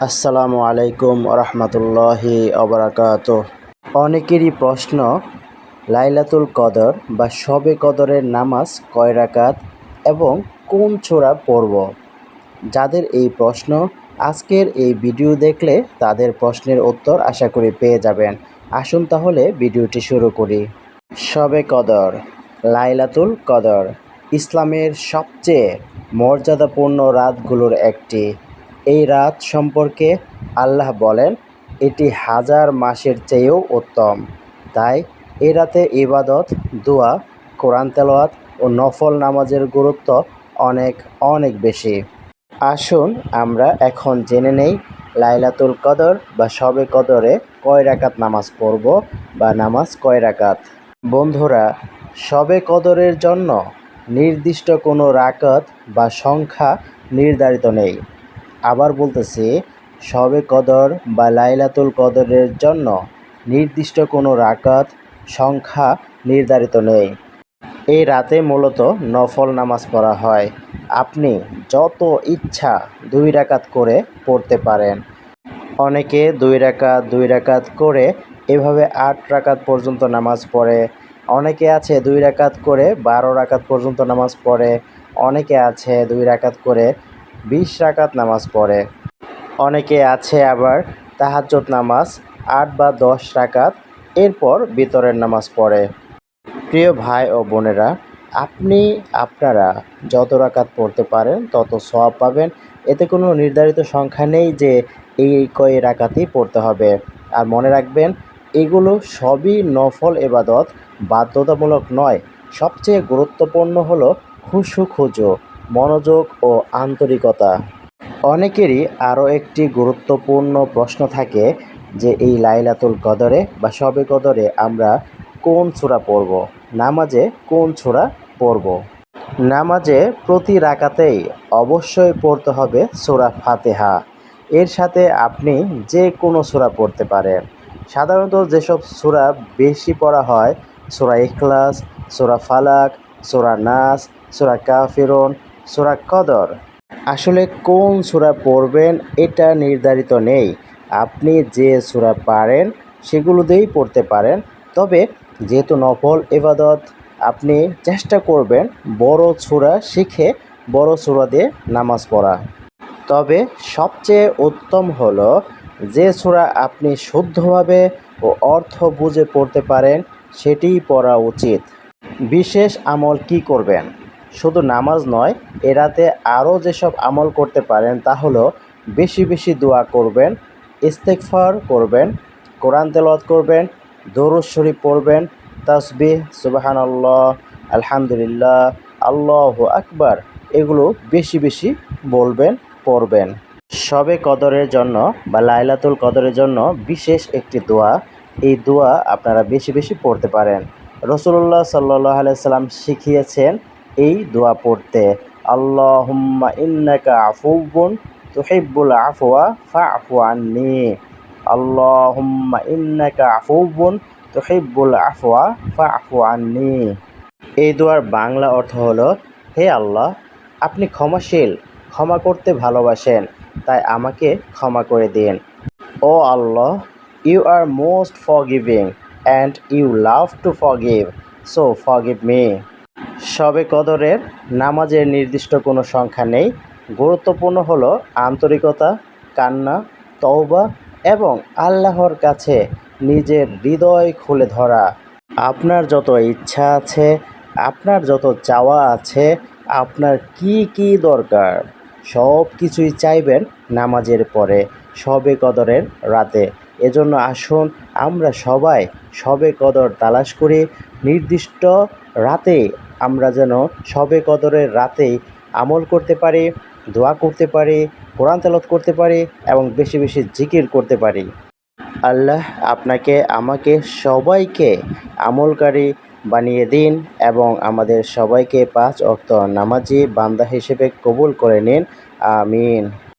আসসালামু আলাইকুম রহমতুল্লাহি অবরাকাতুহ। অনেকেরই প্রশ্ন, লাইলাতুল কদর বা শবে কদরের নামাজ কয় রাকাত এবং কোন সূরা পড়ব। যাদের এই প্রশ্ন, আজকের এই ভিডিও দেখলে তাদের প্রশ্নের উত্তর আশা করি পেয়ে যাবেন। আসুন তাহলে ভিডিওটি শুরু করি। শবে কদর, লাইলাতুল কদর ইসলামের সবচেয়ে মর্যাদাপূর্ণ রাতগুলোর একটি। এই রাত সম্পর্কে আল্লাহ বলেন, এটি হাজার মাসের চেয়েও উত্তম। তাই এই রাতে ইবাদত, দোয়া, কোরআন তেলাওয়াত ও নফল নামাজের গুরুত্ব অনেক অনেক বেশি। আসুন আমরা এখন জেনে নেই লাইলাতুল কদর বা শবে কদরে কয় রাকাত নামাজ পড়ব বা নামাজ কয় রাকাত। বন্ধুরা, শবে কদরের জন্য নির্দিষ্ট কোনো রাকাত বা সংখ্যা নির্ধারিত নেই। আবার বলতেছি, শবে কদর বা লাইলাতুল কদরের জন্য নির্দিষ্ট কোনো রাকাত সংখ্যা নির্ধারিত নেই। এই রাতে মূলত নফল নামাজ পড়া হয়। আপনি যত ইচ্ছা 2 রাকাত করে পড়তে পারেন। অনেকে 2 রাকাত করে এভাবে 8 রাকাত পর্যন্ত নামাজ পড়ে। অনেকে আছে 2 রাকাত করে 12 রাকাত পর্যন্ত নামাজ পড়ে। অনেকে আছে 2 রাকাত করে 20 রাকাত নামাজ পড়ে। অনেকে আছে আবার তাহাজ্জুদ নামাজ 8 বা 10 রাকাত, এরপর ভিতরের নামাজ পড়ে। প্রিয় ভাই ও বোনেরা, আপনারা যত রাকাত পড়তে পারেন তত সওয়াব পাবেন। এতে কোনো নির্ধারিত সংখ্যা নেই যে এই কয় রাকাতই পড়তে হবে। আর মনে রাখবেন, এগুলো সবই নফল ইবাদত, বাধ্যতামূলক নয়। সবচেয়ে গুরুত্বপূর্ণ হলো খুশু, মনোযোগ ও আন্তরিকতা। অনেকেরই আরও একটি গুরুত্বপূর্ণ প্রশ্ন থাকে যে এই লাইলাতুল কদরে বা শবে কদরে আমরা কোন সূরা পড়ব, নামাজে কোন সূরা পড়ব। নামাজে প্রতি রাকাতেই অবশ্যই পড়তে হবে সূরা ফাতিহা। এর সাথে আপনি যে কোনো সূরা পড়তে পারেন। সাধারণত যেসব সূরা বেশি পড়া হয়, সূরা ইখলাস, সূরা ফালাক, সূরা নাস, সূরা কাফিরুন, সূরা কদর। আসলে কোন সূরা পড়বেন এটা নির্ধারিত নেই। আপনি যে সূরা পারেন সেগুলো দিয়েই পড়তে পারেন। তবে যেহেতু নফল ইবাদত, আপনি চেষ্টা করবেন বড় সূরা শিখে বড় সূরা দিয়ে নামাজ পড়া। তবে সবচেয়ে উত্তম হলো যে সূরা আপনি শুদ্ধভাবে ও অর্থ বুঝে পড়তে পারেন সেটিই পড়া উচিত। বিশেষ আমল কি করবেন? শুধু নামাজ নয়, এ রাতে আরও যেসব আমল করতে পারেন তা হলো বেশি বেশি দোয়া করবেন, ইস্তেগফার করবেন, কোরআন তেলাওয়াত করবেন, দরুদ শরীফ পড়বেন, তাসবিহ, সুবহানাল্লাহ, আলহামদুলিল্লাহ, আল্লাহু আকবার এগুলো বেশি বেশি বলবেন, পড়বেন। শবে কদরের জন্য বা লাইলাতুল কদরের জন্য বিশেষ একটি দোয়া, এই দোয়া আপনারা বেশি বেশি পড়তে পারেন। রাসূলুল্লাহ সাল্লাল্লাহু আলাইহি সাল্লাম শিখিয়েছেন এই দোয়া পড়তে, আল্লাহুম্মা ইন্নাকা আফুউন তুহিব্বুল আফওয়া ফা'ফু আন্নী। আল্লাহুম্মা ইন্নাকা আফুউন তুহিব্বুল আফওয়া ফা'ফু আন্নী। এই দোয়ার বাংলা অর্থ হলো, হে আল্লাহ, আপনি ক্ষমাশীল, ক্ষমা করতে ভালোবাসেন, তাই আমাকে ক্ষমা করে দিন। ও আল্লাহ, you are most forgiving and you love to forgive, so forgive me. শবে কদরের নামাজের নির্দিষ্ট কোনো সংখ্যা নেই। গুরুত্বপূর্ণ হলো আন্তরিকতা, কান্না, তওবা এবং আল্লাহর কাছে নিজের হৃদয় খুলে ধরা। আপনার যত ইচ্ছা আছে, আপনার যত চাওয়া আছে, আপনার কি কি দরকার, সব কিছুই চাইবেন নামাজের পরে শবে কদরের রাতে। এজন্য আসুন আমরা সবাই শবে কদর তালাশ করি। নির্দিষ্ট রাতে আমরা যেন শবে কদরের রাতেই আমল করতে পারি, দোয়া করতে পারি, কোরআন তেলাওয়াত করতে পারি এবং বেশি বেশি জিকির করতে পারি। আল্লাহ আপনাকে, আমাকে, সবাইকে আমলকারী বানিয়ে দিন এবং আমাদের সবাইকে 5 ওয়াক্ত নামাজি বান্দা হিসেবে কবুল করে নিন। আমিন।